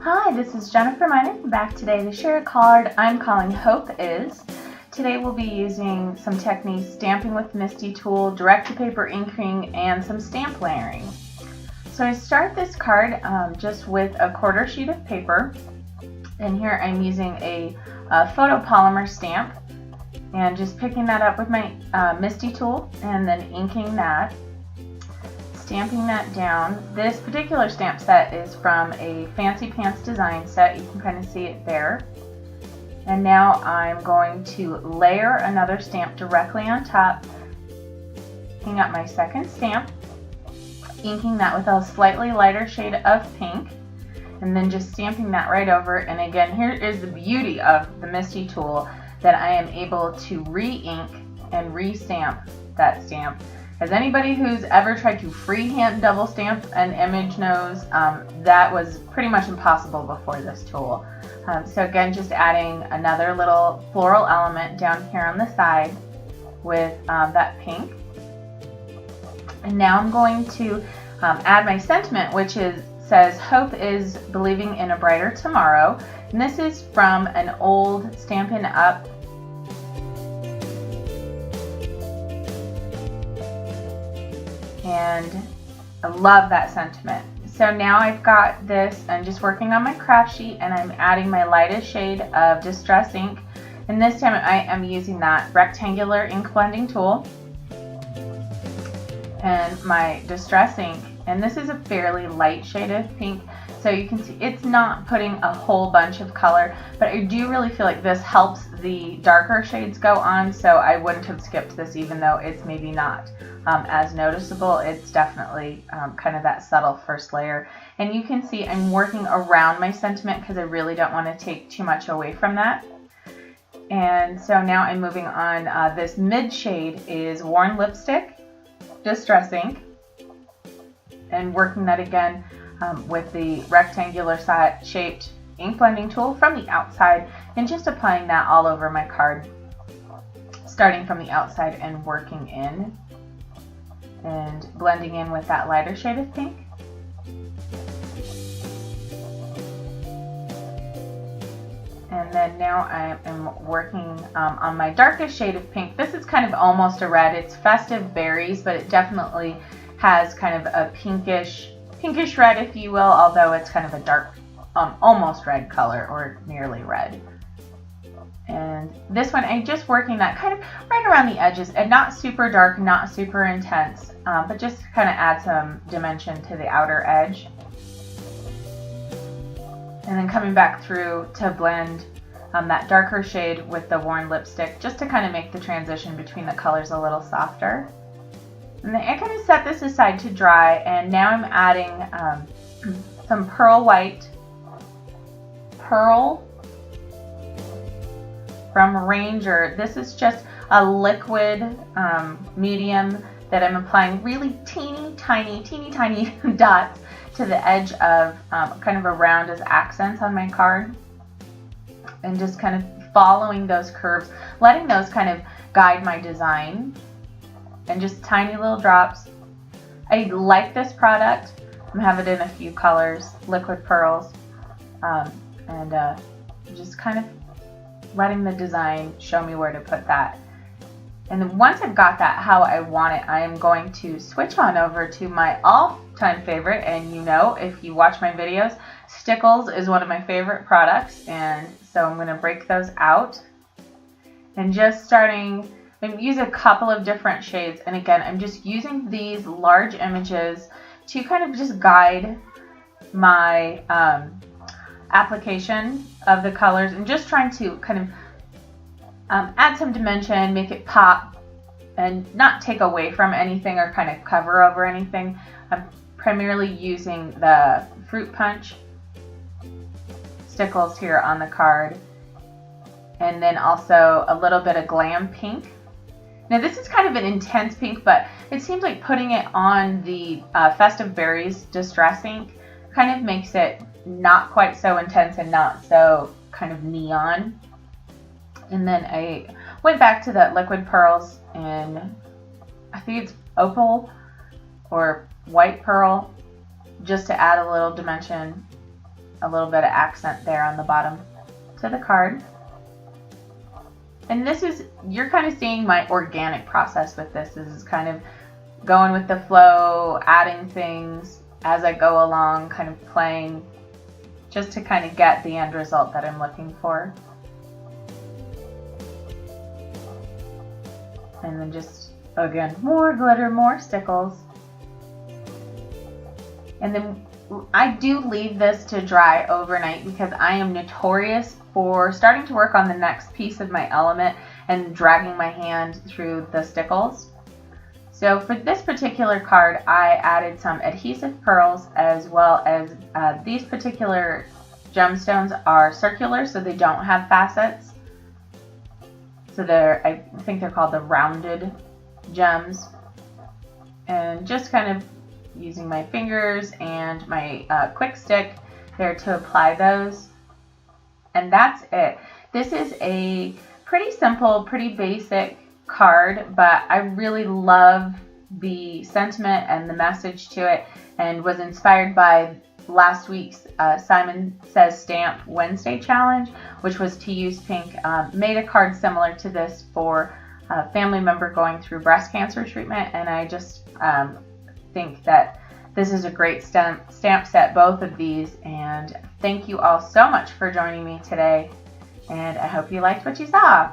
Hi, this is Jennifer Miner back today to share a card I'm calling Hope Is. Today we'll be using some techniques, stamping with Misty tool, direct to paper inking, and some stamp layering. So I start this card just with a quarter sheet of paper, and here I'm using a photopolymer stamp and just picking that up with my Misty tool and then inking that. Stamping that down. This particular stamp set is from a Fancy Pants design set. You can kind of see it there. And now I'm going to layer another stamp directly on top, picking up my second stamp, inking that with a slightly lighter shade of pink, and then just stamping that right over. And again, here is the beauty of the Misty tool, that I am able to re-ink and re-stamp that stamp. As anybody who's ever tried to freehand double stamp an image knows, that was pretty much impossible before this tool. So again, just adding another little floral element down here on the side with that pink. And now I'm going to add my sentiment, which says, "Hope is believing in a brighter tomorrow." And this is from an old Stampin' Up! And I love that sentiment. So now I've got this, I'm just working on my craft sheet and I'm adding my lightest shade of Distress ink. And this time I am using that rectangular ink blending tool and my Distress ink. And this is a fairly light shade of pink. So you can see it's not putting a whole bunch of color, but I do really feel like this helps the darker shades go on, so I wouldn't have skipped this even though it's maybe not as noticeable. It's definitely kind of that subtle first layer. And you can see I'm working around my sentiment because I really don't want to take too much away from that. And so now I'm moving on. This mid shade is Worn Lipstick, Distress ink, and working that again with the rectangular shaped ink blending tool from the outside, and just applying that all over my card, starting from the outside and working in and blending in with that lighter shade of pink. And then now I am working on my darkest shade of pink. This is kind of almost a red. It's Festive Berries, but it definitely has kind of a pinkish red, if you will, although it's kind of a dark, almost red color, or nearly red. And this one, I'm just working that kind of right around the edges, and not super dark, not super intense, but just kind of add some dimension to the outer edge. And then coming back through to blend that darker shade with the Worn Lipstick, just to kind of make the transition between the colors a little softer. And then I kind of set this aside to dry, and now I'm adding some Pearl White Pearl from Ranger. This is just a liquid medium that I'm applying really teeny tiny dots to the edge of kind of around as accents on my card, and just kind of following those curves, letting those kind of guide my design. And just tiny little drops. I like this product. I have it in a few colors, liquid pearls, and just kind of letting the design show me where to put that. And then once I've got that how I want it, I am going to switch on over to my all-time favorite. And you know, if you watch my videos, Stickles is one of my favorite products, and so I'm going to break those out and just starting. I'm using a couple of different shades, and again, I'm just using these large images to kind of just guide my application of the colors, and just trying to kind of add some dimension, make it pop, and not take away from anything or kind of cover over anything. I'm primarily using the Fruit Punch Stickles here on the card, and then also a little bit of Glam pink. Now this is kind of an intense pink, but it seems like putting it on the Festive Berries Distress ink kind of makes it not quite so intense and not so kind of neon. And then I went back to the liquid pearls, and I think it's Opal or White Pearl, just to add a little dimension a little bit of accent there on the bottom to the card. And this is, you're kind of seeing my organic process with this. This is kind of going with the flow, adding things as I go along, kind of playing just to kind of get the end result that I'm looking for. And then just, again, more glitter, more stickles. And then I do leave this to dry overnight because I am notorious for starting to work on the next piece of my element and dragging my hand through the stickles. So for this particular card, I added some adhesive pearls, as well as these particular gemstones are circular, so they don't have facets. So I think they're called the rounded gems. And just kind of using my fingers and my quick stick there to apply those. And that's it. This is a pretty simple, pretty basic card, but I really love the sentiment and the message to it, and was inspired by last week's Simon Says Stamp Wednesday challenge, which was to use pink. Made a card similar to this for a family member going through breast cancer treatment, and I just think that this is a great stamp set, both of these, and thank you all so much for joining me today, and I hope you liked what you saw.